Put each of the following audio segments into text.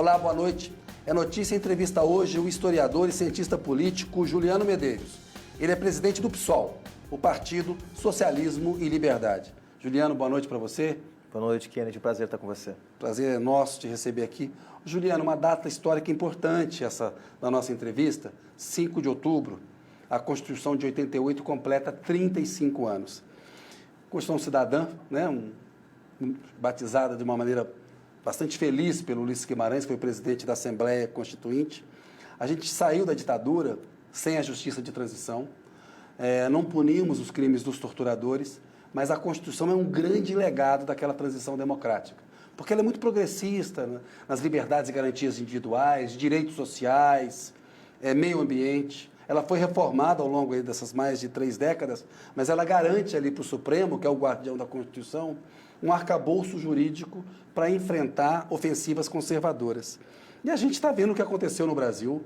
Olá, boa noite. É notícia e entrevista hoje o historiador e cientista político Juliano Medeiros. Ele é presidente do PSOL, o Partido Socialismo e Liberdade. Juliano, boa noite para você. Boa noite, Kennedy. Prazer estar com você. Prazer é nosso te receber aqui. Juliano, uma data histórica importante essa da nossa entrevista, 5 de outubro. A Constituição de 88 completa 35 anos. Constituição cidadã, né? Batizada de uma maneira bastante feliz pelo Ulisses Guimarães, que foi presidente da Assembleia Constituinte. A gente saiu da ditadura sem a justiça de transição, não punimos os crimes dos torturadores, mas a Constituição é um grande legado daquela transição democrática, porque ela é muito progressista, né, nas liberdades e garantias individuais, direitos sociais, meio ambiente. Ela foi reformada ao longo aí dessas mais de 3 décadas, mas ela garante ali para o Supremo, que é o guardião da Constituição, um arcabouço jurídico para enfrentar ofensivas conservadoras. E a gente está vendo o que aconteceu no Brasil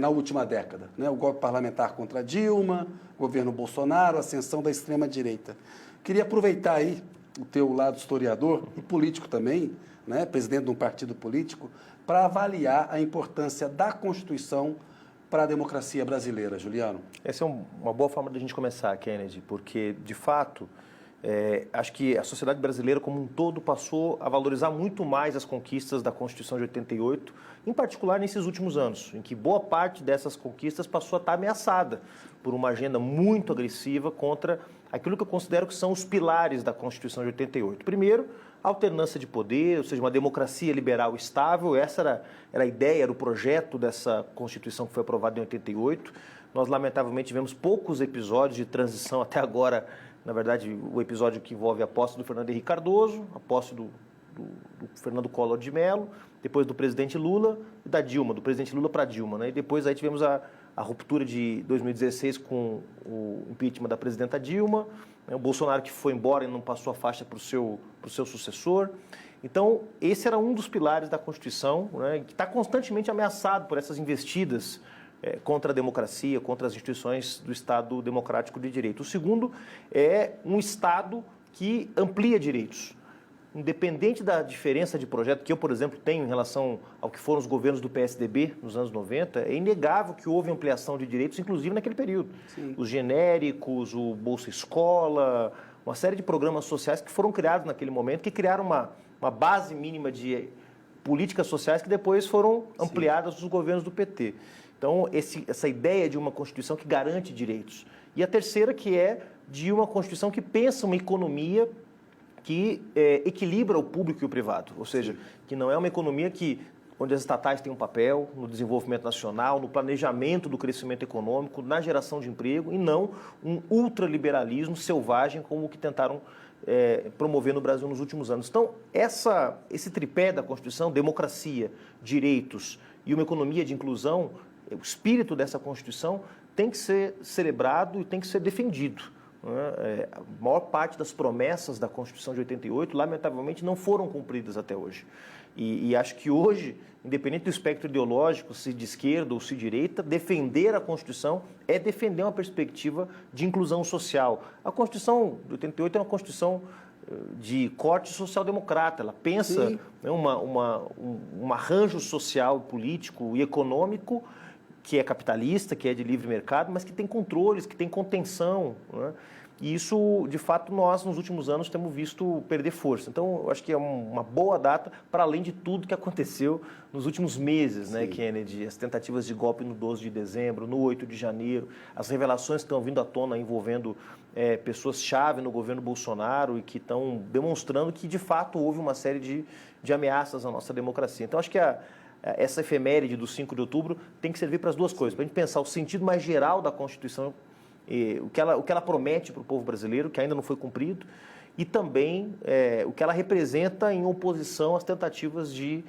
na última década, né? O golpe parlamentar contra Dilma, governo Bolsonaro, a ascensão da extrema-direita. Queria aproveitar aí o teu lado historiador e político também, né? Presidente de um partido político, para avaliar a importância da Constituição para a democracia brasileira, Juliano. Essa é uma boa forma de a gente começar, Kennedy, porque, de fato, acho que a sociedade brasileira como um todo passou a valorizar muito mais as conquistas da Constituição de 88, em particular nesses últimos anos, em que boa parte dessas conquistas passou a estar ameaçada por uma agenda muito agressiva contra aquilo que eu considero que são os pilares da Constituição de 88. Primeiro, a alternância de poder, ou seja, uma democracia liberal estável. Essa era a ideia, era o projeto dessa Constituição que foi aprovada em 88. Nós, lamentavelmente, tivemos poucos episódios de transição até agora. Na verdade, o episódio que envolve a posse do Fernando Henrique Cardoso, a posse do Fernando Collor de Mello, depois do presidente Lula e da Dilma, do presidente Lula para Dilma, né? E depois aí tivemos a ruptura de 2016 com o impeachment da presidenta Dilma, né? O Bolsonaro que foi embora e não passou a faixa para o seu sucessor. Então, esse era um dos pilares da Constituição, né? Que está constantemente ameaçado por essas investidas contra a democracia, contra as instituições do Estado democrático de direito. O segundo é um Estado que amplia direitos. Independente da diferença de projeto que eu, por exemplo, tenho em relação ao que foram os governos do PSDB nos anos 90, é inegável que houve ampliação de direitos, inclusive naquele período. Sim. Os genéricos, o Bolsa Escola, uma série de programas sociais que foram criados naquele momento, que criaram uma base mínima de políticas sociais que depois foram ampliadas nos governos do PT. Então, essa ideia de uma Constituição que garante direitos. E a terceira, que é de uma Constituição que pensa uma economia que equilibra o público e o privado. Ou seja, que não é uma economia onde as estatais têm um papel no desenvolvimento nacional, no planejamento do crescimento econômico, na geração de emprego, e não um ultraliberalismo selvagem como o que tentaram promover no Brasil nos últimos anos. Então, esse tripé da Constituição, democracia, direitos e uma economia de inclusão, o espírito dessa Constituição tem que ser celebrado e tem que ser defendido. A maior parte das promessas da Constituição de 88, lamentavelmente, não foram cumpridas até hoje. E acho que hoje, independente do espectro ideológico, se de esquerda ou se de direita, defender a Constituição é defender uma perspectiva de inclusão social. A Constituição de 88 é uma Constituição de corte social-democrata. Ela pensa, né, um arranjo social, político e econômico que é capitalista, que é de livre mercado, mas que tem controles, que tem contenção, né? E isso, de fato, nós, nos últimos anos, temos visto perder força. Então, eu acho que é uma boa data, para além de tudo que aconteceu nos últimos meses, né, Kennedy? As tentativas de golpe no 12 de dezembro, no 8 de janeiro, as revelações que estão vindo à tona envolvendo pessoas-chave no governo Bolsonaro e que estão demonstrando que, de fato, houve uma série de ameaças à nossa democracia. Então, acho que essa efeméride do 5 de outubro tem que servir para as duas coisas, para a gente pensar o sentido mais geral da Constituição, o que ela promete para o povo brasileiro, que ainda não foi cumprido, e também o que ela representa em oposição às tentativas de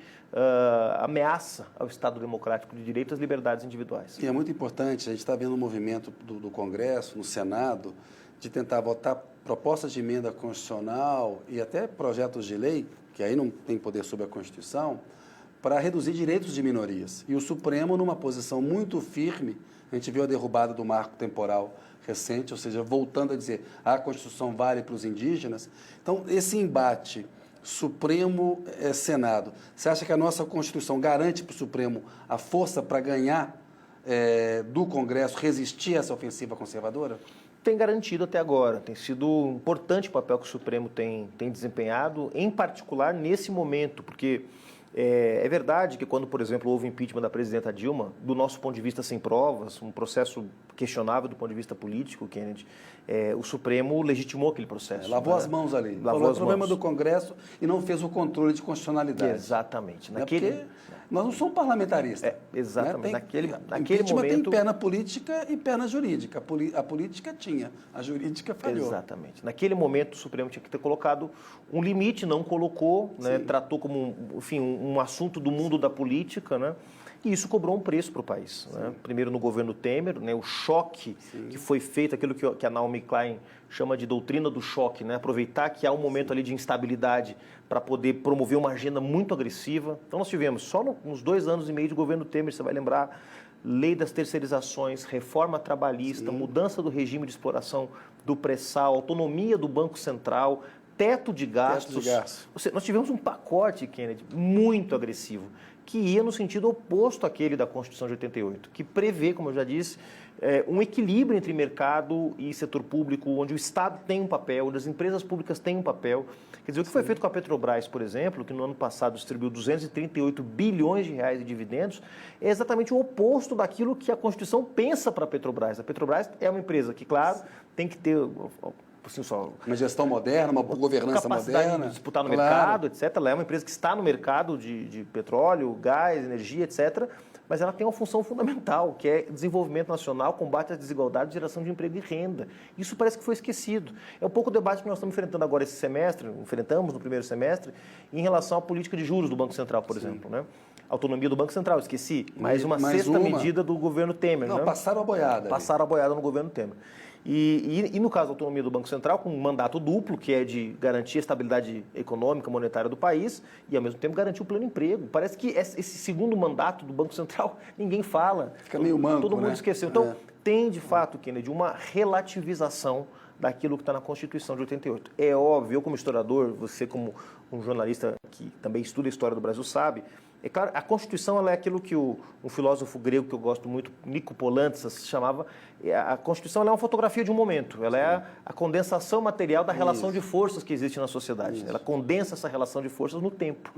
ameaça ao Estado democrático de direito e às liberdades individuais. E é muito importante, a gente está vendo um movimento do Congresso, no Senado, de tentar votar propostas de emenda constitucional e até projetos de lei, que aí não tem poder sobre a Constituição, para reduzir direitos de minorias. E o Supremo, numa posição muito firme, a gente viu a derrubada do marco temporal recente, ou seja, voltando a dizer a Constituição vale para os indígenas. Então, esse embate Supremo Senado. Você acha que a nossa Constituição garante para o Supremo a força para ganhar do Congresso, resistir a essa ofensiva conservadora? Tem garantido até agora. Tem sido um importante papel que o Supremo tem desempenhado, em particular nesse momento, porque é verdade que quando, por exemplo, houve o impeachment da presidenta Dilma, do nosso ponto de vista sem provas, um processo questionável do ponto de vista político, Kennedy, o Supremo legitimou aquele processo. Lavou as mãos ali. Lavou o problema do Congresso e não fez o controle de constitucionalidade. Exatamente. Porque nós não somos parlamentaristas. Exatamente. Né? Naquele momento... tem perna política e perna jurídica. A política tinha, a jurídica falhou. Exatamente. Naquele momento, o Supremo tinha que ter colocado um limite, não colocou, né? Tratou como um assunto do mundo da política, né? E isso cobrou um preço para o país. Né? Primeiro no governo Temer, né? O choque que foi feito, aquilo que a Naomi Klein chama de doutrina do choque, né? Aproveitar que há um momento ali de instabilidade para poder promover uma agenda muito agressiva. Então nós tivemos, só nos 2 anos e meio de governo Temer, você vai lembrar, lei das terceirizações, reforma trabalhista, mudança do regime de exploração do pré-sal, autonomia do Banco Central, teto de gastos. Nós tivemos um pacote, Kennedy, muito agressivo, que ia no sentido oposto àquele da Constituição de 88, que prevê, como eu já disse, um equilíbrio entre mercado e setor público, onde o Estado tem um papel, onde as empresas públicas têm um papel. Quer dizer, o que foi feito com a Petrobras, por exemplo, que no ano passado distribuiu 238 bilhões de reais de dividendos, é exatamente o oposto daquilo que a Constituição pensa para a Petrobras. A Petrobras é uma empresa que, claro, tem que ter... Assim, uma gestão moderna, uma governança moderna. De disputar no mercado, etc. Ela é uma empresa que está no mercado de petróleo, gás, energia, etc. Mas ela tem uma função fundamental, que é desenvolvimento nacional, combate à desigualdade, geração de emprego e renda. Isso parece que foi esquecido. É um pouco o debate que nós estamos enfrentando agora esse semestre, enfrentamos no primeiro semestre, em relação à política de juros do Banco Central, por exemplo, né? Autonomia do Banco Central, esqueci. Mais uma sexta medida do governo Temer. Não, né? Passaram a boiada. Passaram a boiada no governo Temer. E no caso da autonomia do Banco Central, com um mandato duplo, que é de garantir a estabilidade econômica, monetária do país e, ao mesmo tempo, garantir o pleno emprego. Parece que esse segundo mandato do Banco Central, ninguém fala. Fica meio manco, todo mundo né? esqueceu. Então, tem, de fato, Kennedy, uma relativização daquilo que está na Constituição de 88. É óbvio, eu como historiador, você como um jornalista que também estuda a história do Brasil sabe, é claro, a Constituição ela é aquilo que um filósofo grego que eu gosto muito, Nico Polantzas, chamava, a Constituição ela é uma fotografia de um momento, ela é a condensação material da relação de forças que existe na sociedade. Ela condensa essa relação de forças no tempo.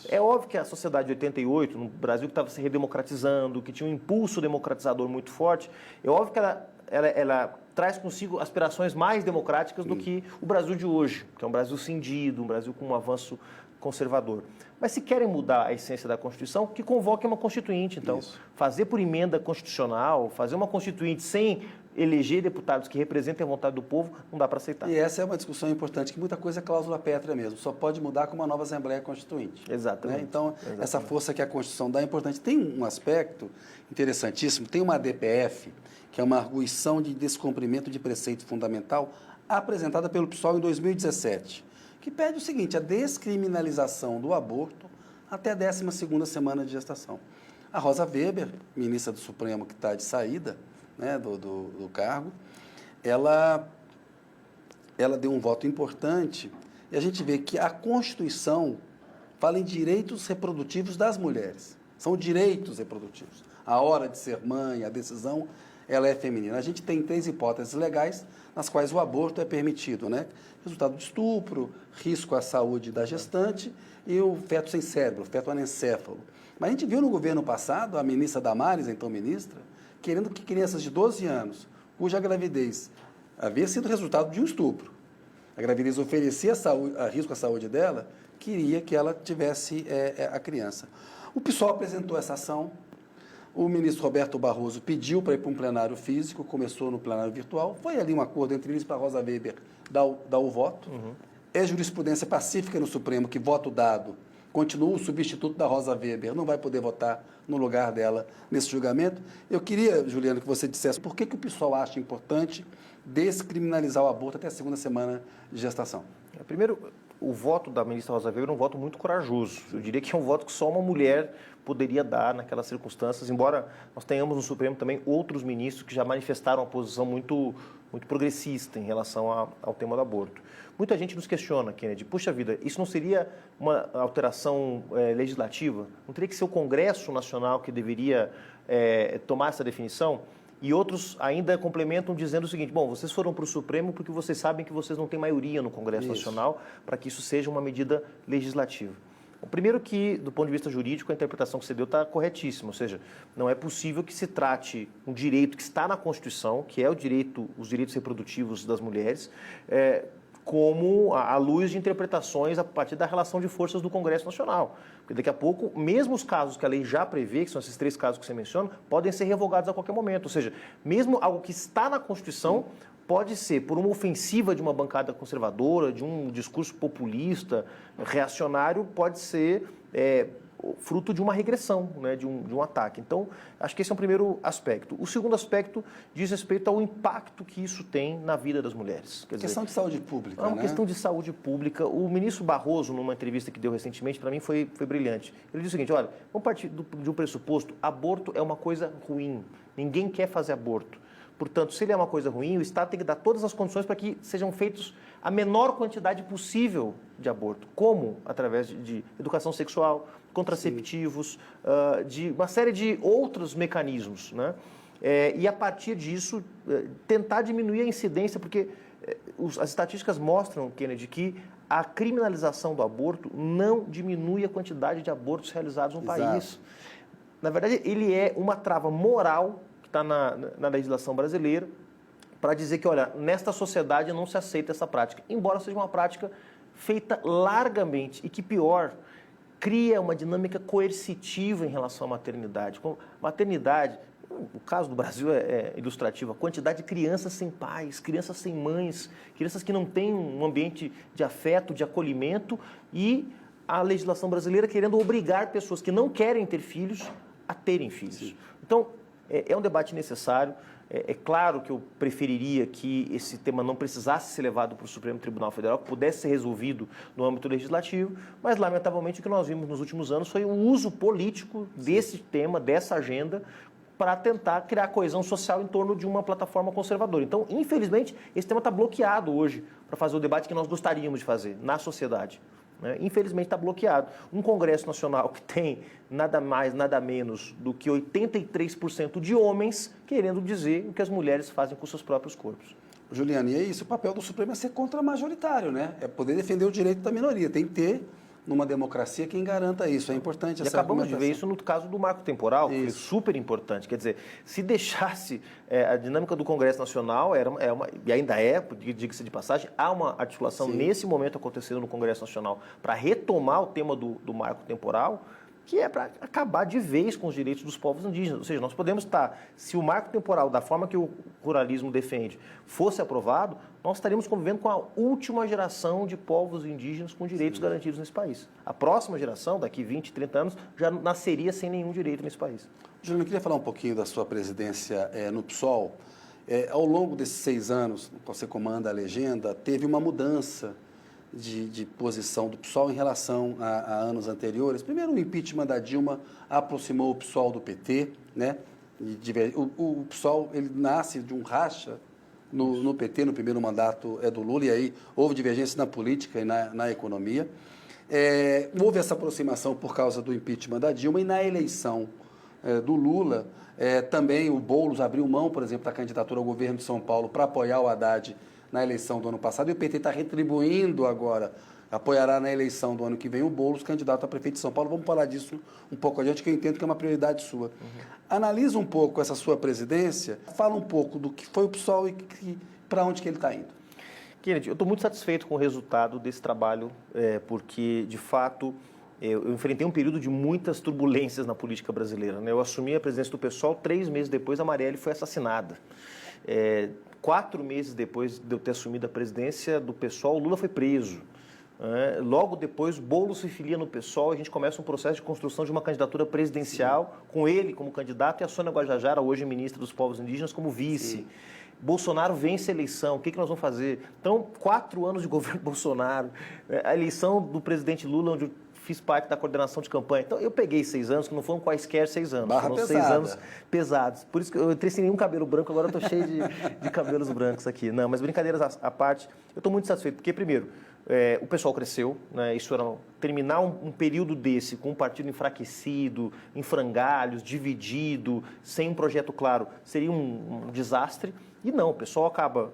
É óbvio que a sociedade de 88, no Brasil que estava se redemocratizando, que tinha um impulso democratizador muito forte, é óbvio que ela traz consigo aspirações mais democráticas do que o Brasil de hoje, que é um Brasil cindido, um Brasil com um avanço conservador. Mas se querem mudar a essência da Constituição, que convoquem uma Constituinte, então. Fazer por emenda constitucional, fazer uma Constituinte sem eleger deputados que representem a vontade do povo, não dá para aceitar. E essa é uma discussão importante, que muita coisa é cláusula pétrea mesmo, só pode mudar com uma nova Assembleia Constituinte. Exatamente. Né? Então, essa força que a Constituição dá é importante. Tem um aspecto interessantíssimo, tem uma ADPF, que é uma arguição de descumprimento de preceito fundamental, apresentada pelo PSOL em 2017, que pede o seguinte, a descriminalização do aborto até a 12ª semana de gestação. A Rosa Weber, ministra do Supremo que está de saída, né, do cargo, ela deu um voto importante e a gente vê que a Constituição fala em direitos reprodutivos das mulheres. São direitos reprodutivos. A hora de ser mãe, a decisão, ela é feminina. A gente tem 3 hipóteses legais nas quais o aborto é permitido, né? Resultado de estupro, risco à saúde da gestante e o feto sem cérebro, o feto anencéfalo. Mas a gente viu no governo passado, a ministra Damares, então ministra, querendo que crianças de 12 anos, cuja gravidez havia sido resultado de um estupro, a gravidez oferecia risco à saúde dela, queria que ela tivesse a criança. O PSOL apresentou essa ação, o ministro Roberto Barroso pediu para ir para um plenário físico, começou no plenário virtual, foi ali um acordo entre eles para a Rosa Weber dar o voto. É jurisprudência pacífica no Supremo que voto dado continua o substituto da Rosa Weber, não vai poder votar no lugar dela nesse julgamento. Eu queria, Juliano, que você dissesse por que o PSOL acha importante descriminalizar o aborto até a 2ª semana de gestação. Primeiro, o voto da ministra Rosa Weber é um voto muito corajoso. Eu diria que é um voto que só uma mulher poderia dar naquelas circunstâncias, embora nós tenhamos no Supremo também outros ministros que já manifestaram uma posição muito progressista em relação ao tema do aborto. Muita gente nos questiona, Kennedy, puxa vida, isso não seria uma alteração legislativa? Não teria que ser o Congresso Nacional que deveria tomar essa definição? E outros ainda complementam dizendo o seguinte, bom, vocês foram para o Supremo porque vocês sabem que vocês não têm maioria no Congresso Nacional para que isso seja uma medida legislativa. O primeiro que, do ponto de vista jurídico, a interpretação que você deu está corretíssima, ou seja, não é possível que se trate um direito que está na Constituição, que é os direitos reprodutivos das mulheres, como à luz de interpretações a partir da relação de forças do Congresso Nacional. Porque daqui a pouco, mesmo os casos que a lei já prevê, que são esses 3 casos que você menciona, podem ser revogados a qualquer momento. Ou seja, mesmo algo que está na Constituição pode ser por uma ofensiva de uma bancada conservadora, de um discurso populista, reacionário, pode ser fruto de uma regressão, né, de um ataque. Então, acho que esse é um primeiro aspecto. O segundo aspecto diz respeito ao impacto que isso tem na vida das mulheres. Quer dizer, questão de saúde pública, é uma questão de saúde pública. O ministro Barroso, numa entrevista que deu recentemente, para mim foi brilhante. Ele disse o seguinte, olha, vamos partir de um pressuposto, aborto é uma coisa ruim, ninguém quer fazer aborto. Portanto, se ele é uma coisa ruim, o Estado tem que dar todas as condições para que sejam feitos a menor quantidade possível de aborto. Como? Através de educação sexual, contraceptivos, de uma série de outros mecanismos, né? E a partir disso, tentar diminuir a incidência, porque as estatísticas mostram, Kennedy, que a criminalização do aborto não diminui a quantidade de abortos realizados no país. Na verdade, ele é uma trava moral está na legislação brasileira, para dizer que, olha, nesta sociedade não se aceita essa prática, embora seja uma prática feita largamente e que, pior, cria uma dinâmica coercitiva em relação à maternidade. Maternidade, o caso do Brasil é ilustrativo, a quantidade de crianças sem pais, crianças sem mães, crianças que não têm um ambiente de afeto, de acolhimento, e a legislação brasileira querendo obrigar pessoas que não querem ter filhos a terem filhos. Sim. Então, é um debate necessário. É claro que eu preferiria que esse tema não precisasse ser levado para o Supremo Tribunal Federal, que pudesse ser resolvido no âmbito legislativo, mas, lamentavelmente, o que nós vimos nos últimos anos foi o uso político desse tema, dessa agenda, para tentar criar coesão social em torno de uma plataforma conservadora. Então, infelizmente, esse tema está bloqueado hoje para fazer o debate que nós gostaríamos de fazer na sociedade. Infelizmente está bloqueado. Um Congresso Nacional que tem nada mais, nada menos do que 83% de homens querendo dizer o que as mulheres fazem com seus próprios corpos. Juliano, e é isso, o papel do Supremo é ser contra-majoritário, né? É poder defender o direito da minoria. Tem que ter, numa democracia, quem garanta isso. É importante essa acabamos de ver isso no caso do marco temporal, que foi super importante. Quer dizer, se deixasse a dinâmica do Congresso Nacional, e ainda diga-se de passagem, há uma articulação nesse momento acontecendo no Congresso Nacional para retomar o tema do marco temporal, que é para acabar de vez com os direitos dos povos indígenas. Ou seja, nós podemos estar, se o marco temporal, da forma que o ruralismo defende, fosse aprovado, nós estaríamos convivendo com a última geração de povos indígenas com direitos garantidos nesse país. A próxima geração, daqui 20, 30 anos, já nasceria sem nenhum direito nesse país. Juliano, eu queria falar um pouquinho da sua presidência no PSOL. Ao longo desses 6 anos, que você comanda a legenda, teve uma mudança de posição do PSOL em relação a anos anteriores. Primeiro, o impeachment da Dilma aproximou o PSOL do PT, né? O PSOL ele nasce de um racha no PT, no primeiro mandato do Lula, e aí houve divergência na política e na economia. Houve essa aproximação por causa do impeachment da Dilma, e na eleição do Lula, também o Boulos abriu mão, por exemplo, da candidatura ao governo de São Paulo para apoiar o Haddad na eleição do ano passado, e o PT está retribuindo agora, apoiará na eleição do ano que vem o Boulos, candidato a prefeito de São Paulo. Vamos falar disso um pouco adiante, que eu entendo que é uma prioridade sua. Analisa um pouco essa sua presidência, fala um pouco do que foi o PSOL e para onde que ele está indo. Kennedy, eu estou muito satisfeito com o resultado desse trabalho, porque, de fato, eu enfrentei um período de muitas turbulências na política brasileira, né? Eu assumi a presidência do PSOL 3 meses depois, a Marielle foi assassinada. 4 meses depois de eu ter assumido a presidência do PSOL, o Lula foi preso. Logo depois, Boulos se filia no PSOL e a gente começa um processo de construção de uma candidatura presidencial, com ele como candidato e a Sônia Guajajara, hoje ministra dos Povos Indígenas, como vice. Sim. Bolsonaro vence a eleição, o que nós vamos fazer? Então, 4 anos de governo Bolsonaro, a eleição do presidente Lula, onde eu fiz parte da coordenação de campanha. Então, eu peguei 6 anos, que não foram quaisquer 6 anos, Barra foram pesada. 6 anos pesados. Por isso que eu entrei sem nenhum cabelo branco, agora eu estou cheio de cabelos brancos aqui. Não, mas brincadeiras à parte, eu estou muito satisfeito, porque, primeiro, o pessoal cresceu, né? Isso era terminar um período desse com um partido enfraquecido, em frangalhos, dividido, sem um projeto claro, seria um desastre. E não, o pessoal acaba,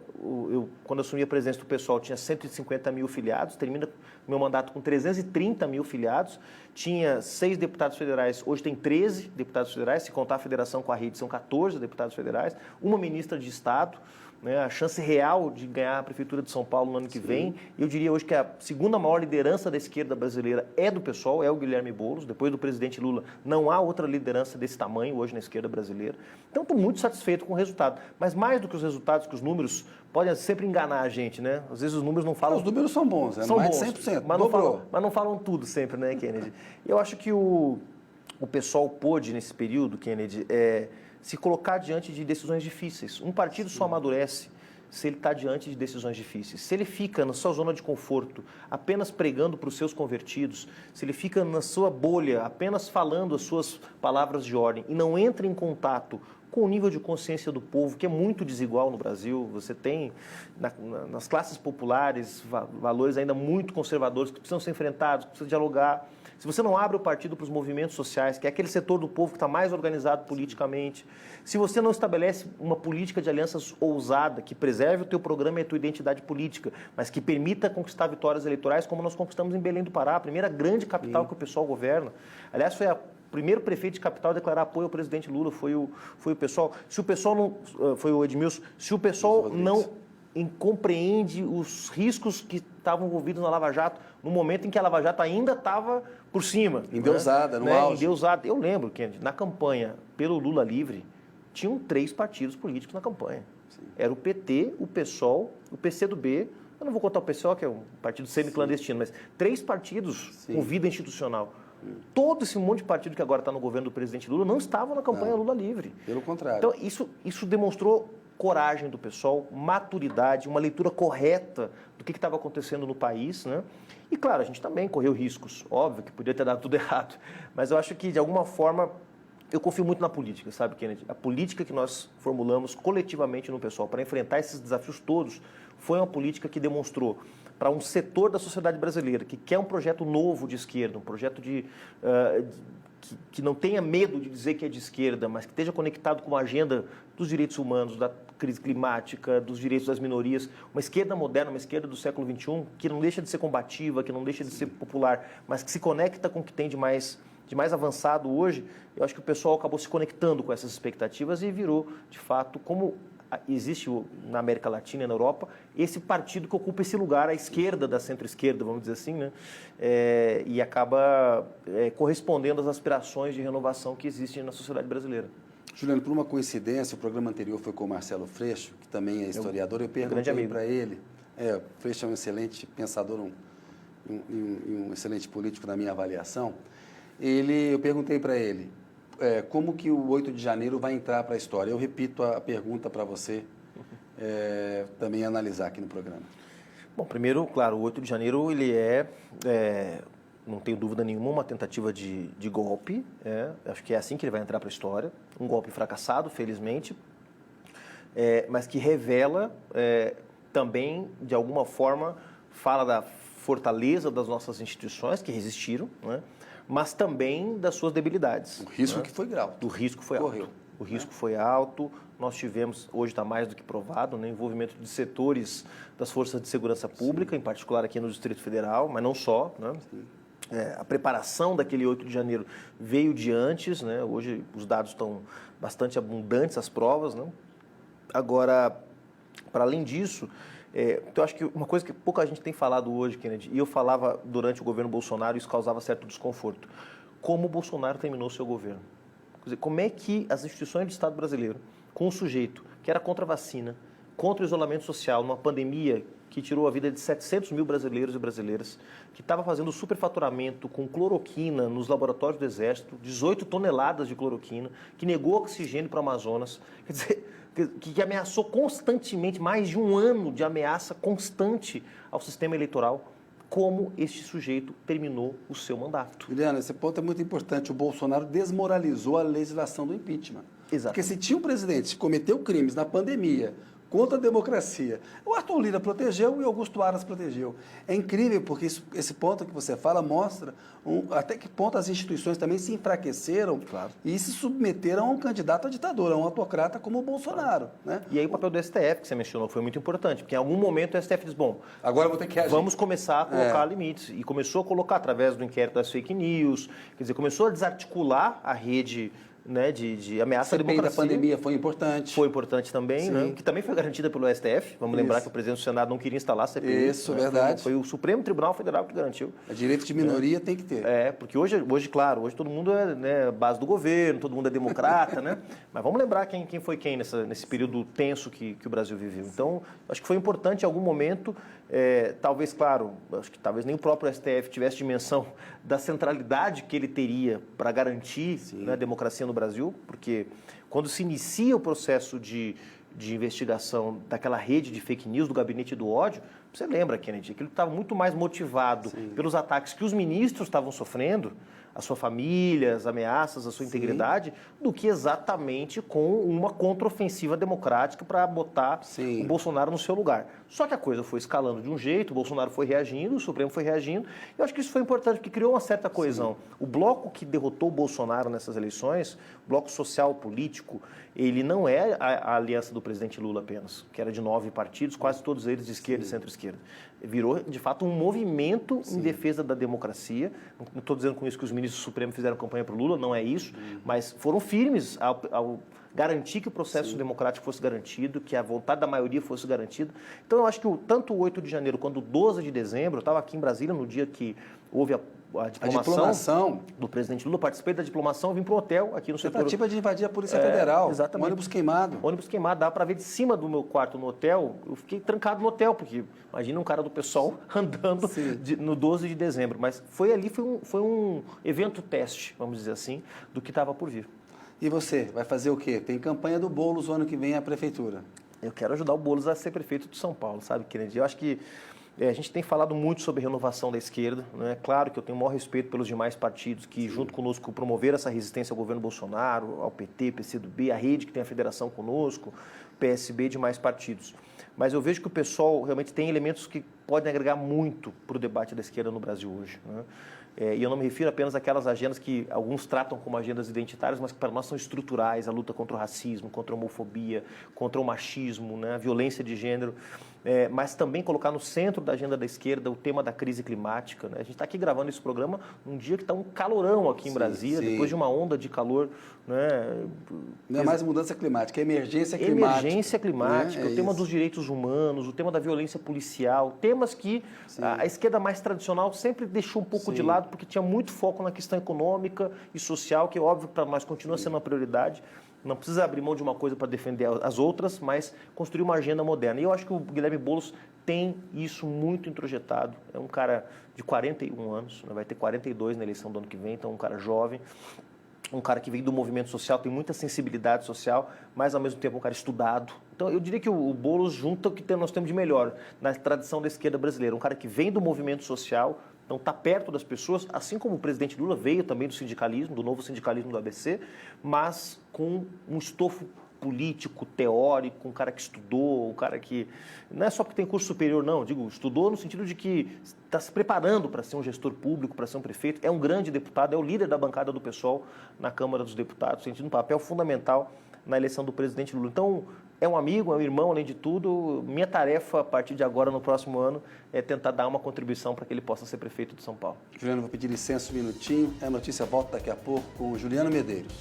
quando eu assumi a presidência do pessoal, tinha 150 mil filiados, termina meu mandato com 330 mil filiados, tinha 6 deputados federais, hoje tem 13 deputados federais, se contar a federação com a rede, são 14 deputados federais, uma ministra de Estado, né, a chance real de ganhar a Prefeitura de São Paulo no ano que vem. Eu diria hoje que a segunda maior liderança da esquerda brasileira é do PSOL, é o Guilherme Boulos. Depois do presidente Lula, não há outra liderança desse tamanho hoje na esquerda brasileira. Então, estou muito satisfeito com o resultado. Mas mais do que os resultados, que os números podem sempre enganar a gente, né? Às vezes os números não falam... Os números são bons, são mais bons, de 100%, mas não falam tudo sempre, né, Kennedy? Eu acho que o pessoal pôde, nesse período, Kennedy, se colocar diante de decisões difíceis. Um partido só amadurece se ele está diante de decisões difíceis. Se ele fica na sua zona de conforto, apenas pregando para os seus convertidos, se ele fica na sua bolha, apenas falando as suas palavras de ordem e não entra em contato com o nível de consciência do povo, que é muito desigual no Brasil. Você tem, nas classes populares, valores ainda muito conservadores que precisam ser enfrentados, que precisam dialogar. Se você não abre o partido para os movimentos sociais, que é aquele setor do povo que está mais organizado politicamente, se você não estabelece uma política de alianças ousada, que preserve o teu programa e a tua identidade política, mas que permita conquistar vitórias eleitorais, como nós conquistamos em Belém do Pará, a primeira grande capital que o pessoal governa. Aliás, foi o primeiro prefeito de capital a declarar apoio ao presidente Lula, foi o pessoal. Se o pessoal não... Foi o Edmilson. Se o pessoal não compreende os riscos que estavam envolvidos na Lava Jato, no momento em que a Lava Jato ainda estava por cima. Endeusada, no auge. Endeusada. Eu lembro, Kennedy, na campanha pelo Lula livre, tinham 3 partidos políticos na campanha. Sim. Era o PT, o PSOL, o PCdoB, eu não vou contar o PSOL, que é um partido semi-clandestino, mas 3 partidos com vida institucional. Todo esse monte de partido que agora está no governo do presidente Lula não estavam na campanha Lula livre. Pelo contrário. Então, isso demonstrou coragem do pessoal, maturidade, uma leitura correta do que estava acontecendo no país, né? E, claro, a gente também correu riscos. Óbvio que podia ter dado tudo errado, mas eu acho que, de alguma forma, eu confio muito na política, sabe, Kennedy? A política que nós formulamos coletivamente no pessoal para enfrentar esses desafios todos foi uma política que demonstrou para um setor da sociedade brasileira que quer um projeto novo de esquerda, um projeto que não tenha medo de dizer que é de esquerda, mas que esteja conectado com a agenda dos direitos humanos, da crise climática, dos direitos das minorias, uma esquerda moderna, uma esquerda do século XXI, que não deixa de ser combativa, que não deixa de ser popular, mas que se conecta com o que tem de mais avançado hoje. Eu acho que o pessoal acabou se conectando com essas expectativas e virou, de fato, como existe na América Latina e na Europa, esse partido que ocupa esse lugar à esquerda da centro-esquerda, vamos dizer assim, né? E acaba correspondendo às aspirações de renovação que existem na sociedade brasileira. Juliano, por uma coincidência, o programa anterior foi com o Marcelo Freixo, que também é historiador. Eu perguntei para ele, o Freixo é um excelente pensador, um excelente político na minha avaliação. Eu perguntei para ele, como que o 8 de janeiro vai entrar para a história? Eu repito a pergunta para você também analisar aqui no programa. Bom, primeiro, claro, o 8 de janeiro ele não tenho dúvida nenhuma, uma tentativa de golpe. Acho que é assim que ele vai entrar para a história. Um golpe fracassado, felizmente, mas que revela também, de alguma forma, fala da fortaleza das nossas instituições que resistiram, né? Mas também das suas debilidades. O risco que foi alto. O risco foi alto. O risco foi alto. Nós tivemos, hoje está mais do que provado, né, envolvimento de setores das forças de segurança pública, em particular aqui no Distrito Federal, mas não só, né? A preparação daquele 8 de janeiro veio de antes, né? Hoje os dados estão bastante abundantes, as provas, né? Agora, para além disso, eu acho que uma coisa que pouca gente tem falado hoje, Kennedy, e eu falava durante o governo Bolsonaro, isso causava certo desconforto. Como o Bolsonaro terminou o seu governo? Quer dizer, como é que as instituições do Estado brasileiro, com um sujeito que era contra a vacina, contra o isolamento social, numa pandemia que tirou a vida de 700 mil brasileiros e brasileiras, que estava fazendo superfaturamento com cloroquina nos laboratórios do Exército, 18 toneladas de cloroquina, que negou oxigênio para o Amazonas, quer dizer, que ameaçou constantemente, mais de um ano de ameaça constante ao sistema eleitoral. Como este sujeito terminou o seu mandato. Juliano, esse ponto é muito importante. O Bolsonaro desmoralizou a legislação do impeachment. Exato. Porque se tinha um presidente que cometeu crimes na pandemia contra a democracia, o Arthur Lira protegeu e Augusto Aras protegeu. É incrível porque esse ponto que você fala mostra até que ponto as instituições também se enfraqueceram e se submeteram a um candidato a ditador, a um autocrata como o Bolsonaro. Né? E aí o papel do STF, que você mencionou, foi muito importante, porque em algum momento o STF diz, bom, agora vou ter que agir. Vamos começar a colocar limites. E começou a colocar através do inquérito das fake news, quer dizer, começou a desarticular a rede, né, de ameaça à democracia. A da pandemia foi importante. Foi importante também, né, que também foi garantida pelo STF. Vamos lembrar que o presidente do Senado não queria instalar a CPI. Isso, né? Verdade. Foi o Supremo Tribunal Federal que garantiu. O direito de minoria tem que ter. Porque hoje, claro, hoje todo mundo é, né, base do governo, todo mundo é democrata, né? Mas vamos lembrar quem foi quem nesse período tenso que o Brasil viveu. Então, acho que foi importante em algum momento, talvez, claro, acho que talvez nem o próprio STF tivesse dimensão da centralidade que ele teria para garantir, né, a democracia no Brasil, porque quando se inicia o processo de investigação daquela rede de fake news do gabinete do ódio, você lembra, Kennedy, aquilo estava muito mais motivado pelos ataques que os ministros estavam sofrendo, a sua família, as ameaças, a sua integridade, do que exatamente com uma contraofensiva democrática para botar o Bolsonaro no seu lugar. Só que a coisa foi escalando de um jeito, o Bolsonaro foi reagindo, o Supremo foi reagindo, e eu acho que isso foi importante, porque criou uma certa coesão. O bloco que derrotou o Bolsonaro nessas eleições, o bloco social político, ele não é a aliança do presidente Lula apenas, que era de 9 partidos, quase todos eles de esquerda e centro-esquerda. Virou, de fato, um movimento em defesa da democracia. Não estou dizendo com isso que os ministros do Supremo fizeram campanha para o Lula, não é isso, mas foram firmes ao garantir que o processo democrático fosse garantido, que a vontade da maioria fosse garantida. Então, eu acho que tanto o 8 de janeiro quanto o 12 de dezembro, eu estava aqui em Brasília no dia que houve a diplomação do presidente Lula, participei da diplomação, vim para um hotel aqui no setor... Tentativa de invadir a Polícia Federal, exatamente. Ônibus queimado. Ônibus queimado, dava para ver de cima do meu quarto no hotel, eu fiquei trancado no hotel, porque imagina um cara do PSOL andando no 12 de dezembro. Mas foi um evento teste, vamos dizer assim, do que estava por vir. E você, vai fazer o quê? Tem campanha do Boulos o ano que vem à Prefeitura. Eu quero ajudar o Boulos a ser prefeito de São Paulo, sabe, Kennedy? Eu acho que a gente tem falado muito sobre renovação da esquerda, né? Claro que eu tenho o maior respeito pelos demais partidos que, junto conosco, promoveram essa resistência ao governo Bolsonaro, ao PT, PCdoB, a rede que tem a federação conosco, PSB e demais partidos. Mas eu vejo que o pessoal realmente tem elementos que podem agregar muito para o debate da esquerda no Brasil hoje, né? E eu não me refiro apenas àquelas agendas que alguns tratam como agendas identitárias, mas que para nós são estruturais, a luta contra o racismo, contra a homofobia, contra o machismo, né, a violência de gênero, mas também colocar no centro da agenda da esquerda o tema da crise climática, né? A gente está aqui gravando esse programa num dia que está um calorão aqui em Brasília, depois de uma onda de calor, né? Não é mais mudança climática, é emergência climática. Emergência climática, o tema dos direitos humanos, o tema da violência policial, temas que a esquerda mais tradicional sempre deixou um pouco de lado, porque tinha muito foco na questão econômica e social, que é óbvio que para nós continua sendo uma prioridade. Não precisa abrir mão de uma coisa para defender as outras, mas construir uma agenda moderna. E eu acho que o Guilherme Boulos tem isso muito introjetado. É um cara de 41 anos, né? Vai ter 42 na eleição do ano que vem, então um cara jovem, um cara que vem do movimento social, tem muita sensibilidade social, mas ao mesmo tempo um cara estudado. Então eu diria que o Boulos junta o que nós temos de melhor na tradição da esquerda brasileira. Um cara que vem do movimento social, então está perto das pessoas, assim como o presidente Lula veio também do sindicalismo, do novo sindicalismo do ABC, mas com um estofo político, teórico, um cara que estudou, um cara que... Não é só porque tem curso superior, não. Digo, estudou no sentido de que está se preparando para ser um gestor público, para ser um prefeito. É um grande deputado, é o líder da bancada do PSOL na Câmara dos Deputados, sentindo um papel fundamental na eleição do presidente Lula. Então, é um amigo, é um irmão, além de tudo. Minha tarefa, a partir de agora, no próximo ano, é tentar dar uma contribuição para que ele possa ser prefeito de São Paulo. Juliano, vou pedir licença um minutinho. A notícia volta daqui a pouco com o Juliano Medeiros.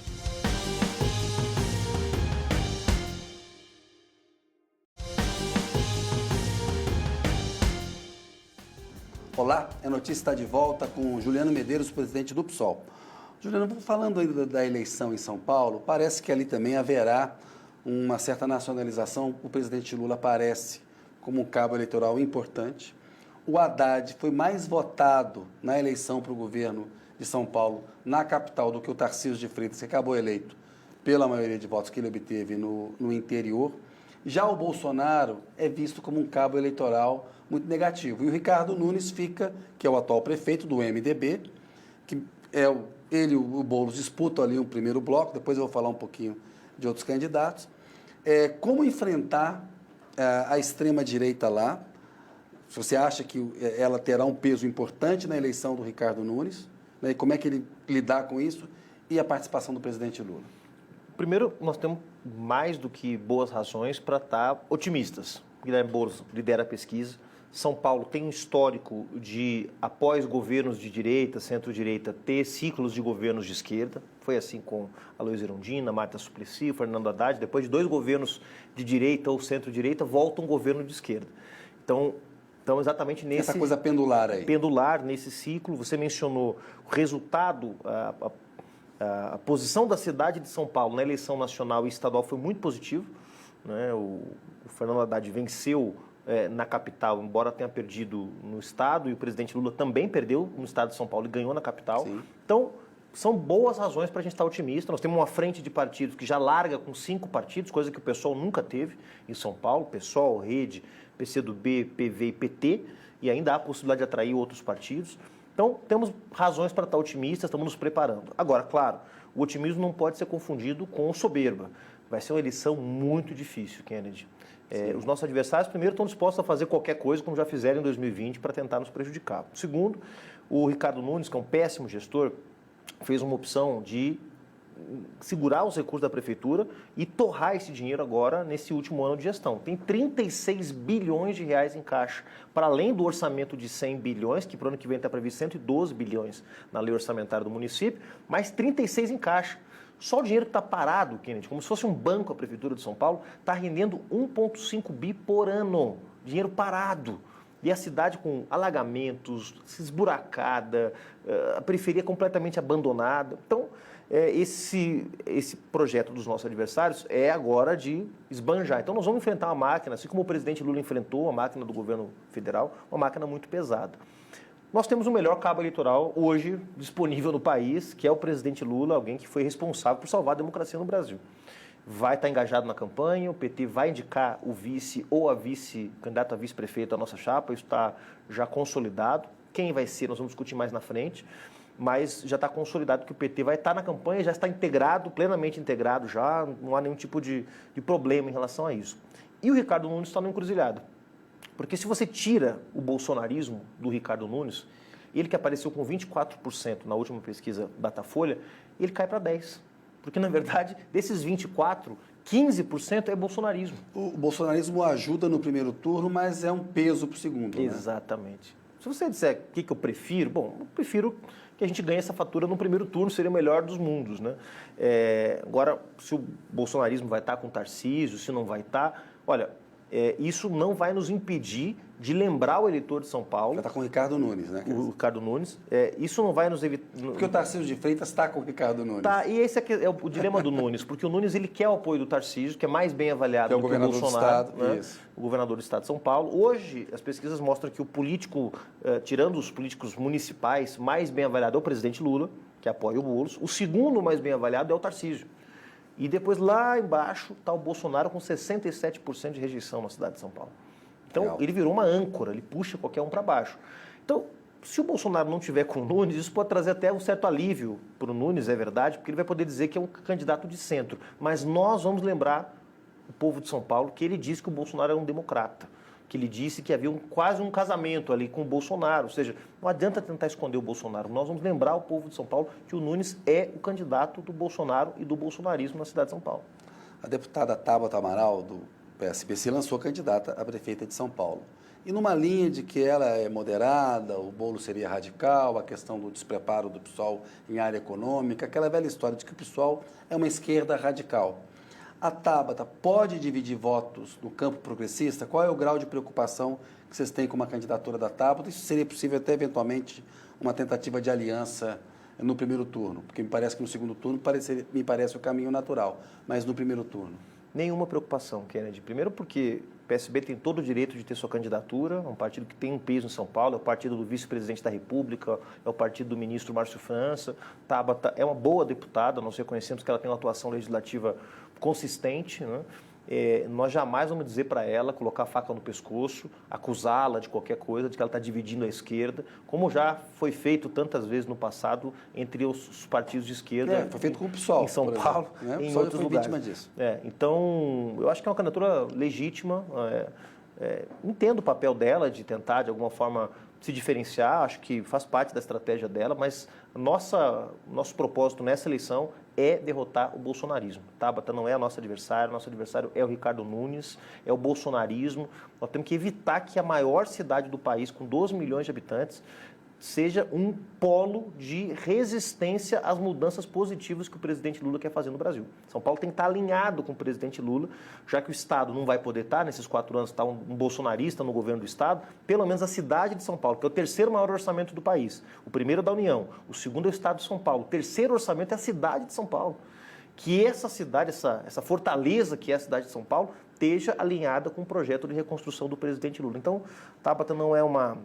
Olá, a notícia está de volta com o Juliano Medeiros, presidente do PSOL. Juliano, falando ainda da eleição em São Paulo, parece que ali também haverá uma certa nacionalização. O presidente Lula aparece como um cabo eleitoral importante. O Haddad foi mais votado na eleição para o governo de São Paulo, na capital, do que o Tarcísio de Freitas, que acabou eleito pela maioria de votos que ele obteve no interior. Já o Bolsonaro é visto como um cabo eleitoral muito negativo. E o Ricardo Nunes fica, que é o atual prefeito do MDB, que ele e o Boulos disputam ali o primeiro bloco, depois eu vou falar um pouquinho de outros candidatos. Como enfrentar a extrema-direita lá? Se você acha que ela terá um peso importante na eleição do Ricardo Nunes, né? E como é que ele lidar com isso? E a participação do presidente Lula? Primeiro, nós temos mais do que boas razões para estar otimistas. Guilherme Boulos lidera a pesquisa. São Paulo tem um histórico de, após governos de direita, centro-direita, ter ciclos de governos de esquerda. Foi assim com Aloysio Erundina, Marta Suplicy, Fernando Haddad. Depois de 2 governos de direita ou centro-direita, volta um governo de esquerda. Então exatamente nesse... Essa coisa pendular aí. Pendular, nesse ciclo. Você mencionou o resultado, a posição da cidade de São Paulo na eleição nacional e estadual foi muito positivo, né? O Fernando Haddad venceu na capital, embora tenha perdido no estado, e o presidente Lula também perdeu no estado de São Paulo e ganhou na capital. Sim. Então, são boas razões para a gente estar otimista. Nós temos uma frente de partidos que já larga com 5 partidos, coisa que o PSOL nunca teve em São Paulo, PSOL, Rede, PCdoB, PV e PT, e ainda há a possibilidade de atrair outros partidos. Então, temos razões para estar otimistas, estamos nos preparando. Agora, claro, o otimismo não pode ser confundido com soberba. Vai ser uma eleição muito difícil, Kennedy. Os nossos adversários, primeiro, estão dispostos a fazer qualquer coisa, como já fizeram em 2020, para tentar nos prejudicar. Segundo, o Ricardo Nunes, que é um péssimo gestor, fez uma opção de segurar os recursos da prefeitura e torrar esse dinheiro agora nesse último ano de gestão. Tem 36 bilhões de reais em caixa, para além do orçamento de 100 bilhões, que para o ano que vem está previsto 112 bilhões na lei orçamentária do município, mais 36 em caixa. Só o dinheiro que está parado, Kennedy, como se fosse um banco a Prefeitura de São Paulo, está rendendo 1,5 bi por ano. Dinheiro parado. E a cidade com alagamentos, esburacada, a periferia completamente abandonada. Então, esse projeto dos nossos adversários é agora de esbanjar. Então, nós vamos enfrentar uma máquina, assim como o presidente Lula enfrentou a máquina do governo federal, uma máquina muito pesada. Nós temos o melhor cabo eleitoral hoje disponível no país, que é o presidente Lula, alguém que foi responsável por salvar a democracia no Brasil. Vai estar engajado na campanha, o PT vai indicar o vice ou a candidato a vice-prefeito da nossa chapa, isso está já consolidado. Quem vai ser, nós vamos discutir mais na frente, mas já está consolidado que o PT vai estar na campanha, já está integrado, plenamente integrado já, não há nenhum tipo de problema em relação a isso. E o Ricardo Nunes está no encruzilhado. Porque se você tira o bolsonarismo do Ricardo Nunes, ele que apareceu com 24% na última pesquisa Datafolha, ele cai para 10%. Porque, na verdade, desses 24%, 15% é bolsonarismo. O bolsonarismo ajuda no primeiro turno, mas é um peso para o segundo, né? Exatamente. Se você disser o que eu prefiro, bom, eu prefiro que a gente ganhe essa fatura no primeiro turno, seria o melhor dos mundos, né? Agora, se o bolsonarismo vai estar com o Tarcísio, se não vai estar, olha... isso não vai nos impedir de lembrar o eleitor de São Paulo. Já está com o Ricardo Nunes, né? O Ricardo Nunes. Isso não vai nos evitar... Porque o Tarcísio de Freitas está com o Ricardo Nunes. Tá, e esse é o dilema do Nunes, porque o Nunes ele quer o apoio do Tarcísio, que é mais bem avaliado do que o Bolsonaro, né? O governador do Estado de São Paulo. Hoje, as pesquisas mostram que o político, tirando os políticos municipais, mais bem avaliado é o presidente Lula, que apoia o Boulos. O segundo mais bem avaliado é o Tarcísio. E depois, lá embaixo, está o Bolsonaro com 67% de rejeição na cidade de São Paulo. Então, Legal. Ele virou uma âncora, ele puxa qualquer um para baixo. Então, se o Bolsonaro não tiver com o Nunes, isso pode trazer até um certo alívio para o Nunes, é verdade, porque ele vai poder dizer que é um candidato de centro. Mas nós vamos lembrar o povo de São Paulo que ele disse que o Bolsonaro era um democrata, que ele disse que havia quase um casamento ali com o Bolsonaro, ou seja, não adianta tentar esconder o Bolsonaro. Nós vamos lembrar o povo de São Paulo que o Nunes é o candidato do Bolsonaro e do bolsonarismo na cidade de São Paulo. A deputada Tabata Amaral, do PSB, se lançou candidata a prefeita de São Paulo. E numa linha de que ela é moderada, o Boulos seria radical, a questão do despreparo do PSOL em área econômica, aquela velha história de que o PSOL é uma esquerda radical. A Tabata pode dividir votos no campo progressista? Qual é o grau de preocupação que vocês têm com uma candidatura da Tabata? Isso seria possível até, eventualmente, uma tentativa de aliança no primeiro turno? Porque me parece que no segundo turno me parece o caminho natural, mas no primeiro turno? Nenhuma preocupação, Kennedy. Primeiro porque O PSB tem todo o direito de ter sua candidatura, é um partido que tem um peso em São Paulo, é o partido do vice-presidente da República, é o partido do ministro Márcio França. Tabata é uma boa deputada, nós reconhecemos que ela tem uma atuação legislativa consistente, né? Nós jamais vamos dizer para ela, colocar a faca no pescoço, acusá-la de qualquer coisa, de que ela está dividindo a esquerda, como já foi feito tantas vezes no passado entre os partidos de esquerda. Foi feito com o PSOL, em São Paulo, né? em outros lugares. Vítima disso. Então, eu acho que é uma candidatura legítima. Entendo o papel dela de tentar, de alguma forma, se diferenciar, acho que faz parte da estratégia dela, mas nosso propósito nessa eleição é derrotar o bolsonarismo. Tabata não é a nosso adversário é o Ricardo Nunes, é o bolsonarismo. Nós temos que evitar que a maior cidade do país, com 12 milhões de habitantes, seja um polo de resistência às mudanças positivas que o presidente Lula quer fazer no Brasil. São Paulo tem que estar alinhado com o presidente Lula, já que o Estado não vai poder estar, nesses 4 anos, um bolsonarista no governo do Estado, pelo menos a cidade de São Paulo, que é o 3º maior orçamento do país, o 1º da União, o 2º é o Estado de São Paulo, o 3º orçamento é a cidade de São Paulo. Que essa cidade, essa fortaleza que é a cidade de São Paulo, esteja alinhada com o projeto de reconstrução do presidente Lula. Então, Tabata não é uma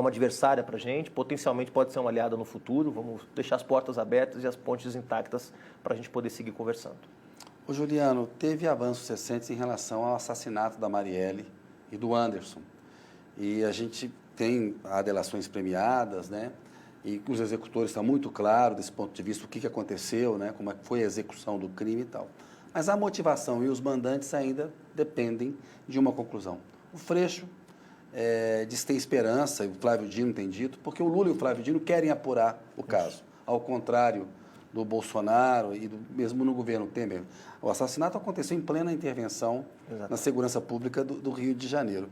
adversária para a gente, potencialmente pode ser uma aliada no futuro, vamos deixar as portas abertas e as pontes intactas para a gente poder seguir conversando. Ô Juliano, teve avanços recentes em relação ao assassinato da Marielle e do Anderson. E a gente tem delações premiadas, né? E os executores estão muito claros desse ponto de vista, o que aconteceu, né? Como foi a execução do crime e tal. Mas a motivação e os mandantes ainda dependem de uma conclusão. O Freixo diz que tem esperança, e o Flávio Dino tem dito, porque o Lula e o Flávio Dino querem apurar o caso, ao contrário do Bolsonaro e mesmo no governo Temer. O assassinato aconteceu em plena intervenção na segurança pública do Rio de Janeiro.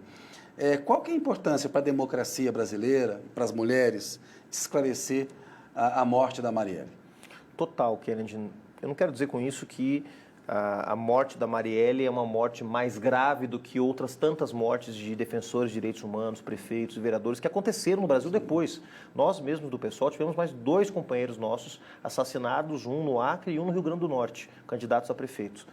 Qual que é a importância para a democracia brasileira, para as mulheres, de esclarecer a morte da Marielle? Total, Kennedy. Eu não quero dizer com isso que a morte da Marielle é uma morte mais grave do que outras tantas mortes de defensores de direitos humanos, prefeitos e vereadores que aconteceram no Brasil depois. Nós mesmos do PSOL tivemos mais 2 companheiros nossos assassinados, um no Acre e um no Rio Grande do Norte, candidatos a prefeitos.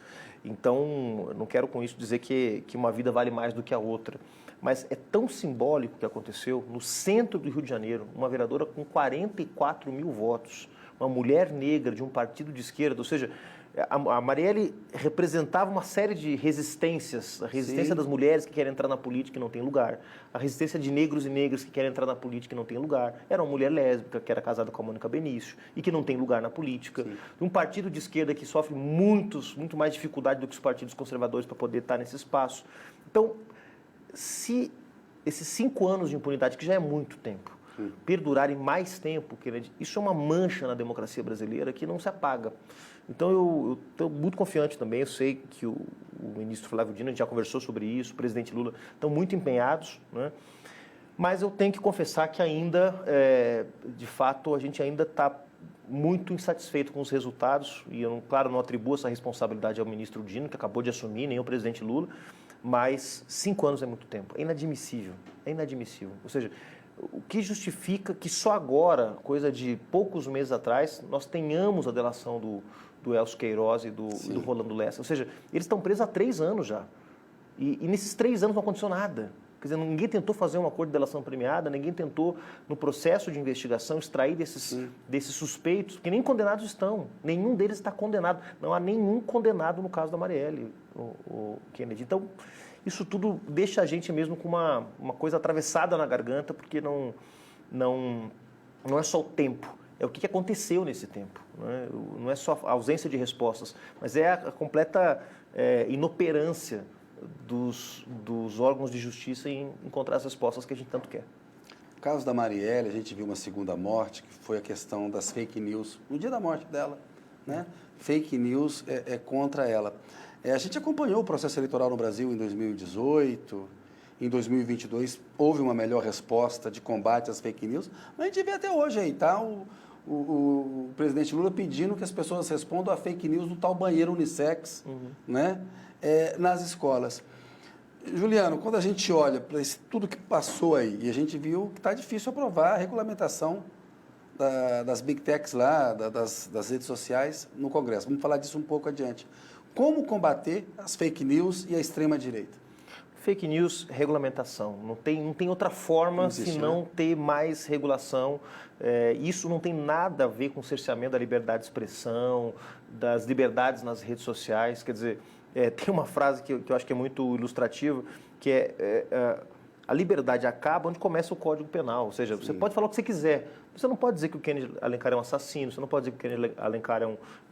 Então, eu não quero com isso dizer que uma vida vale mais do que a outra. Mas é tão simbólico o que aconteceu no centro do Rio de Janeiro, uma vereadora com 44 mil votos, uma mulher negra de um partido de esquerda, ou seja, a Marielle representava uma série de resistências, a resistência das mulheres que querem entrar na política e não tem lugar, a resistência de negros e negras que querem entrar na política e não tem lugar, era uma mulher lésbica que era casada com a Mônica Benício e que não tem lugar na política, um partido de esquerda que sofre muito mais dificuldade do que os partidos conservadores para poder estar nesse espaço. Então, se esses 5 anos de impunidade, que já é muito tempo, perdurarem mais tempo, isso é uma mancha na democracia brasileira que não se apaga. Então, eu estou muito confiante também, eu sei que o ministro Flávio Dino, a gente já conversou sobre isso, o presidente Lula, estão muito empenhados, né? Mas eu tenho que confessar que ainda, de fato, a gente ainda está muito insatisfeito com os resultados, e eu, claro, não atribuo essa responsabilidade ao ministro Dino, que acabou de assumir, nem ao presidente Lula, mas 5 anos é muito tempo, é inadmissível, ou seja, o que justifica que só agora, coisa de poucos meses atrás, nós tenhamos a delação do Elcio Queiroz e do Rolando Lessa. Ou seja, eles estão presos há 3 anos já. E nesses 3 anos não aconteceu nada. Quer dizer, ninguém tentou fazer um acordo de delação premiada, ninguém tentou, no processo de investigação, extrair desses suspeitos, que nem condenados estão. Nenhum deles está condenado. Não há nenhum condenado no caso da Marielle, o Kennedy. Então, isso tudo deixa a gente mesmo com uma coisa atravessada na garganta, porque não é só o tempo, é o que aconteceu nesse tempo. Não é só a ausência de respostas, mas é a completa inoperância dos órgãos de justiça em encontrar as respostas que a gente tanto quer. No caso da Marielle, a gente viu uma segunda morte, que foi a questão das fake news, no dia da morte dela, né? Fake news contra ela. A gente acompanhou o processo eleitoral no Brasil em 2018, em 2022 houve uma melhor resposta de combate às fake news, mas a gente vê até hoje aí, tá? O presidente Lula pedindo que as pessoas respondam a fake news do tal banheiro unissex, né? Nas escolas. Juliano, quando a gente olha para tudo que passou aí, e a gente viu que está difícil aprovar a regulamentação das big techs lá, das redes sociais no Congresso. Vamos falar disso um pouco adiante. Como combater as fake news e a extrema-direita? Fake news, regulamentação. Não tem outra forma senão ter mais regulação. Isso não tem nada a ver com o cerceamento da liberdade de expressão, das liberdades nas redes sociais. Quer dizer, tem uma frase que eu acho que é muito ilustrativa, que a liberdade acaba onde começa o Código Penal. Ou seja, você pode falar o que você quiser. Você não pode dizer que o Kennedy Alencar é um assassino, você não pode dizer que o Kennedy Alencar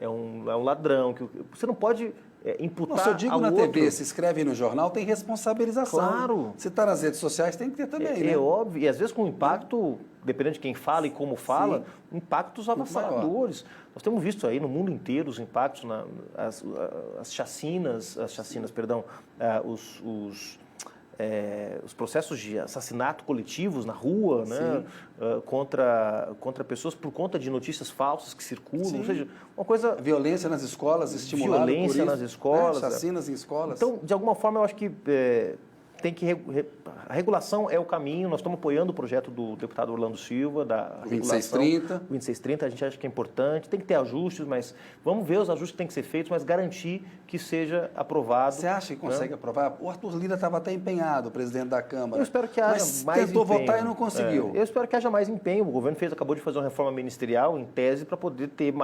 é um ladrão, você não pode imputar Se eu digo ao na outro. TV, se escreve no jornal, tem responsabilização. Claro. Se está nas redes sociais, tem que ter também, né? É óbvio, e às vezes com impacto, dependendo de quem fala e como fala, impactos avassaladores. Nós temos visto aí no mundo inteiro os impactos, as chacinas, os processos de assassinato coletivos na rua, né, contra pessoas por conta de notícias falsas que circulam. Sim. Ou seja, uma coisa... Violência nas escolas, estimulada por isso. Violência nas escolas. Chacinas em escolas. Então, de alguma forma, eu acho que tem que... A regulação é o caminho. Nós estamos apoiando o projeto do deputado Orlando Silva, da regulação. 2630. O 2630, a gente acha que é importante. Tem que ter ajustes, mas vamos ver os ajustes que têm que ser feitos, mas garantir que seja aprovado. Você acha que consegue aprovar? O Arthur Lira estava até empenhado, o presidente da Câmara. Eu espero que haja mas mais tentou empenho. votar e não conseguiu. Eu espero que haja mais empenho. O governo acabou de fazer uma reforma ministerial, em tese, para poder ter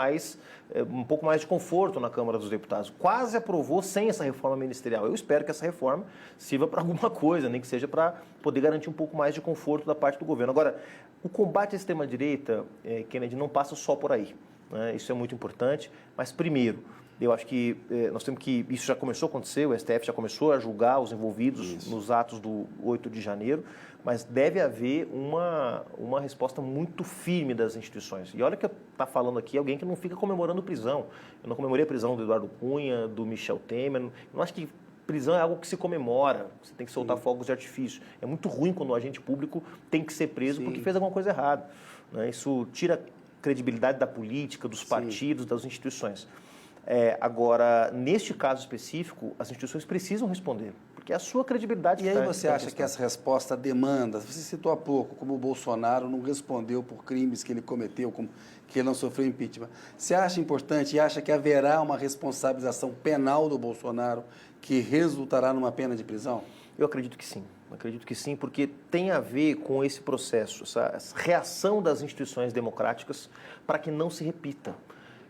um pouco mais de conforto na Câmara dos Deputados. Quase aprovou sem essa reforma ministerial. Eu espero que essa reforma sirva para alguma coisa, nem que seja para poder garantir um pouco mais de conforto da parte do governo. Agora, o combate à extrema-direita, Kennedy, não passa só por aí, né? Isso é muito importante, mas primeiro, eu acho que nós temos que... Isso já começou a acontecer, o STF já começou a julgar os envolvidos nos atos do 8 de janeiro, mas deve haver uma resposta muito firme das instituições. E olha que está falando aqui alguém que não fica comemorando prisão. Eu não comemorei a prisão do Eduardo Cunha, do Michel Temer. Eu não acho que prisão é algo que se comemora, você tem que soltar fogos de artifício. É muito ruim quando o agente público tem que ser preso porque fez alguma coisa errada, né? Isso tira a credibilidade da política, dos partidos, das instituições. Agora, neste caso específico, as instituições precisam responder, porque é a sua credibilidade que E aí você acha que essa resposta demanda, você citou há pouco, como o Bolsonaro não respondeu por crimes que ele cometeu, que ele não sofreu impeachment. Você acha importante e acha que haverá uma responsabilização penal do Bolsonaro que resultará numa pena de prisão? Eu acredito que sim. Acredito que sim, porque tem a ver com esse processo, essa reação das instituições democráticas para que não se repita.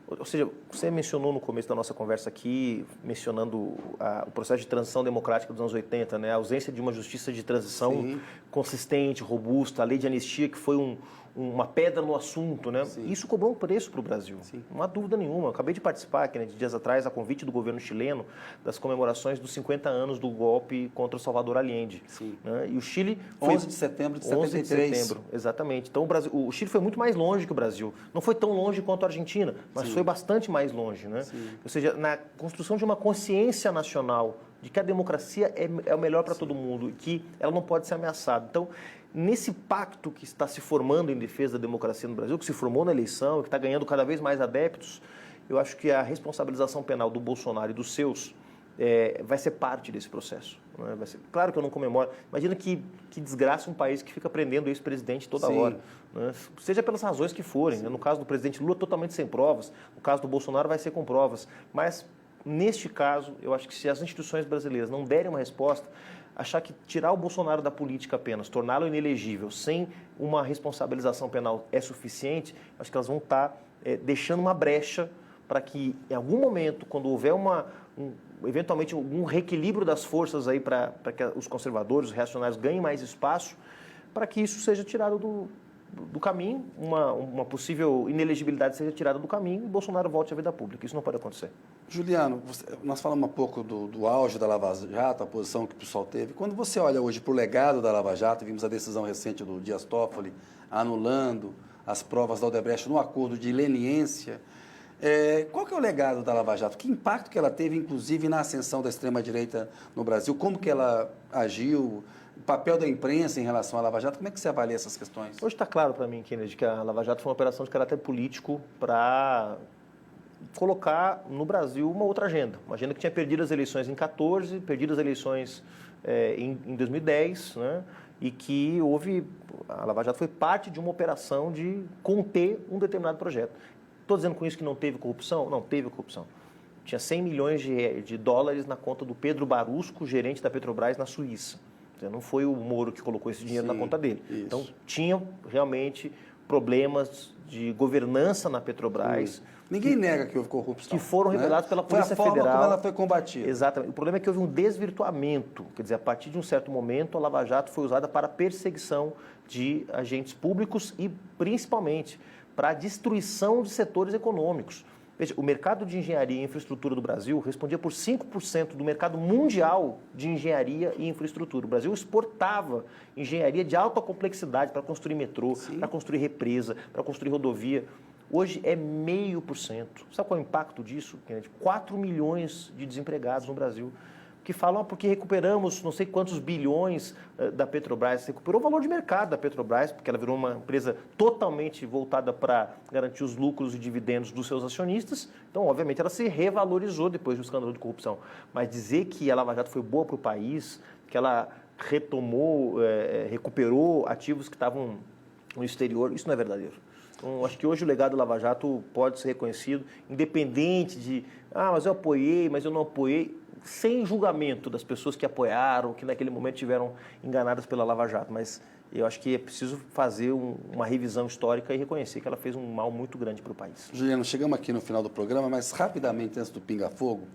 Ou seja, você mencionou no começo da nossa conversa aqui, mencionando o processo de transição democrática dos anos 80, né? A ausência de uma justiça de transição consistente, robusta, a lei de anistia, que foi uma pedra no assunto, né? Isso cobrou um preço para o Brasil, não há dúvida nenhuma. Eu acabei de participar, Kennedy, dias atrás, a convite do governo chileno, das comemorações dos 50 anos do golpe contra o Salvador Allende. Né? E o Chile... 11 de setembro de 73. 11 de setembro, exatamente. Então, o Chile foi muito mais longe que o Brasil. Não foi tão longe quanto a Argentina, mas foi bastante mais longe, né? Ou seja, na construção de uma consciência nacional de que a democracia é o melhor para todo mundo e que ela não pode ser ameaçada. Então, nesse pacto que está se formando em defesa da democracia no Brasil, que se formou na eleição e que está ganhando cada vez mais adeptos, eu acho que a responsabilização penal do Bolsonaro e dos seus vai ser parte desse processo. Né? Vai ser, claro que eu não comemoro. Imagina que desgraça um país que fica prendendo ex-presidente toda hora. Né? Seja pelas razões que forem. Né? No caso do presidente Lula, totalmente sem provas. No caso do Bolsonaro, vai ser com provas. Mas, neste caso, eu acho que se as instituições brasileiras não derem uma resposta, achar que tirar o Bolsonaro da política apenas, torná-lo inelegível, sem uma responsabilização penal é suficiente, acho que elas vão estar deixando uma brecha para que, em algum momento, quando houver eventualmente um reequilíbrio das forças aí para que os conservadores, os reacionários ganhem mais espaço, para que isso seja tirado do caminho, uma possível inelegibilidade seja tirada do caminho e Bolsonaro volte à vida pública. Isso não pode acontecer. Juliano, nós falamos um pouco do auge da Lava Jato, a posição que o pessoal teve. Quando você olha hoje para o legado da Lava Jato, vimos a decisão recente do Dias Toffoli anulando as provas da Odebrecht no acordo de leniência. Qual que é o legado da Lava Jato? Que impacto que ela teve, inclusive, na ascensão da extrema-direita no Brasil? Como que ela agiu? O papel da imprensa em relação à Lava Jato? Como é que você avalia essas questões? Hoje está claro para mim, Kennedy, que a Lava Jato foi uma operação de caráter político para colocar no Brasil uma outra agenda. Uma agenda que tinha perdido as eleições em 2014, perdido as eleições em 2010, né? E que a Lava Jato foi parte de uma operação de conter um determinado projeto. Estou dizendo com isso que não teve corrupção? Não, teve corrupção. tinha 100 milhões de dólares na conta do Pedro Barusco, gerente da Petrobras na Suíça. Não foi o Moro que colocou esse dinheiro na conta dele. Isso. Então, tinha realmente problemas de governança na Petrobras. Ninguém nega que houve corrupção. Que foram revelados pela Polícia Federal. Foi a forma como ela foi combatida. Exatamente. O problema é que houve um desvirtuamento. Quer dizer, a partir de um certo momento, a Lava Jato foi usada para perseguição de agentes públicos e, principalmente, para a destruição de setores econômicos. Veja, o mercado de engenharia e infraestrutura do Brasil respondia por 5% do mercado mundial de engenharia e infraestrutura. O Brasil exportava engenharia de alta complexidade para construir metrô, para construir represa, para construir rodovia. Hoje é 0,5%. Sabe qual é o impacto disso, Kennedy? 4 milhões de desempregados no Brasil, que falam porque recuperamos não sei quantos bilhões da Petrobras. Recuperou o valor de mercado da Petrobras, porque ela virou uma empresa totalmente voltada para garantir os lucros e dividendos dos seus acionistas. Então, obviamente, ela se revalorizou depois do escândalo de corrupção. Mas dizer que a Lava Jato foi boa para o país, que ela retomou, recuperou ativos que estavam no exterior, isso não é verdadeiro. Então, acho que hoje o legado do Lava Jato pode ser reconhecido, independente de, mas eu apoiei, mas eu não apoiei, sem julgamento das pessoas que apoiaram, que naquele momento tiveram enganadas pela Lava Jato. Mas eu acho que é preciso fazer uma revisão histórica e reconhecer que ela fez um mal muito grande para o país. Juliano, chegamos aqui no final do programa, mas rapidamente antes do Pinga Fogo,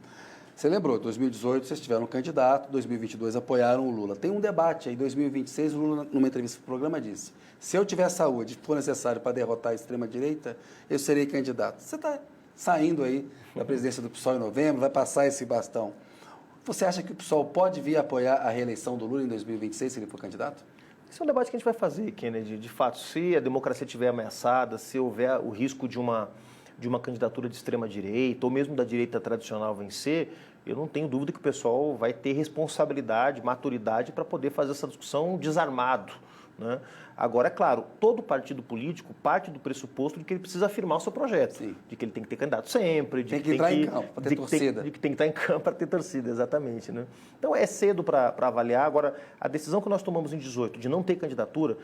você lembrou, em 2018 vocês tiveram um candidato, em 2022 apoiaram o Lula. Tem um debate aí, em 2026 o Lula, numa entrevista para o programa, disse: se eu tiver saúde e for necessário para derrotar a extrema-direita, eu serei candidato. Você está saindo aí da presidência do PSOL em novembro, vai passar esse bastão. Você acha que o PSOL pode vir apoiar a reeleição do Lula em 2026, se ele for candidato? Esse é um debate que a gente vai fazer, Kennedy. De fato, se a democracia estiver ameaçada, se houver o risco de uma candidatura de extrema-direita, ou mesmo da direita tradicional vencer, eu não tenho dúvida que o pessoal vai ter responsabilidade, maturidade para poder fazer essa discussão desarmado, né? Agora, é claro, todo partido político parte do pressuposto de que ele precisa afirmar o seu projeto, de que ele tem que ter candidato sempre, de tem que entrar em campo para ter torcida. De que tem que estar em campo para ter torcida, exatamente, né? Então, é cedo para avaliar. Agora, a decisão que nós tomamos em 2018 de não ter candidatura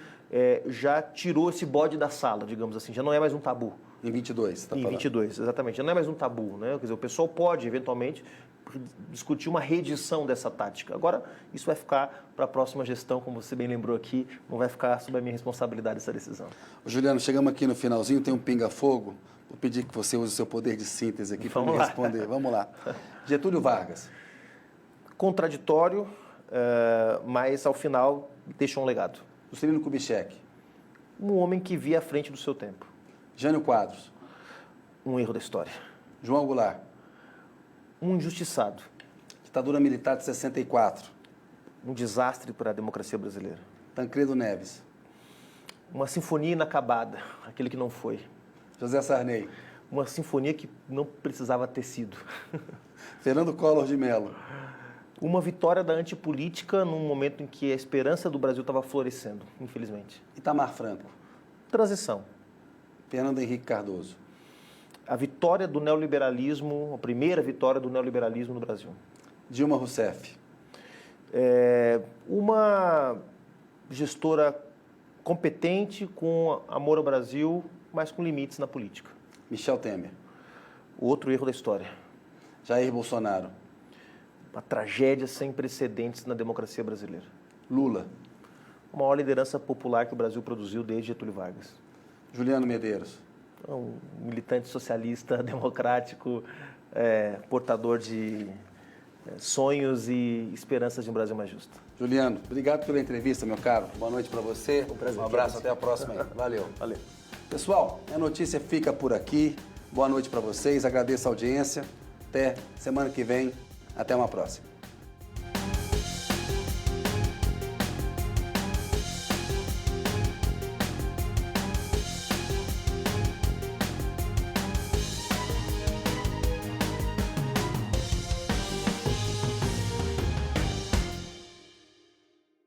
já tirou esse bode da sala, digamos assim, já não é mais um tabu. Em 22, está falando. Em 22, exatamente. Já não é mais um tabu, né? Quer dizer, o pessoal pode, eventualmente, discutir uma reedição dessa tática. Agora, isso vai ficar para a próxima gestão, como você bem lembrou aqui, não vai ficar sob a minha responsabilidade essa decisão. Juliano, chegamos aqui no finalzinho, tem um pinga-fogo. Vou pedir que você use o seu poder de síntese aqui para me responder. Vamos lá. Getúlio Vargas. Contraditório, mas ao final deixou um legado. Juscelino Kubitschek. Um homem que via à frente do seu tempo. Jânio Quadros. Um erro da história. João Goulart. Um injustiçado. Ditadura militar de 64. Um desastre para a democracia brasileira. Tancredo Neves. Uma sinfonia inacabada, aquele que não foi. José Sarney. Uma sinfonia que não precisava ter sido. Fernando Collor de Mello. Uma vitória da antipolítica num momento em que a esperança do Brasil estava florescendo, infelizmente. Itamar Franco. Transição. Fernando Henrique Cardoso. A vitória do neoliberalismo, a primeira vitória do neoliberalismo no Brasil. Dilma Rousseff. Uma gestora competente, com amor ao Brasil, mas com limites na política. Michel Temer. Outro erro da história. Jair Bolsonaro. Uma tragédia sem precedentes na democracia brasileira. Lula. A maior liderança popular que o Brasil produziu desde Getúlio Vargas. Juliano Medeiros. Um militante socialista, democrático, portador de sonhos e esperanças de um Brasil mais justo. Juliano, obrigado pela entrevista, meu caro. Boa noite para você. Um prazer. Um abraço, até a próxima aí. Valeu. Valeu. Pessoal, a notícia fica por aqui. Boa noite para vocês, agradeço a audiência. Até semana que vem. Até uma próxima.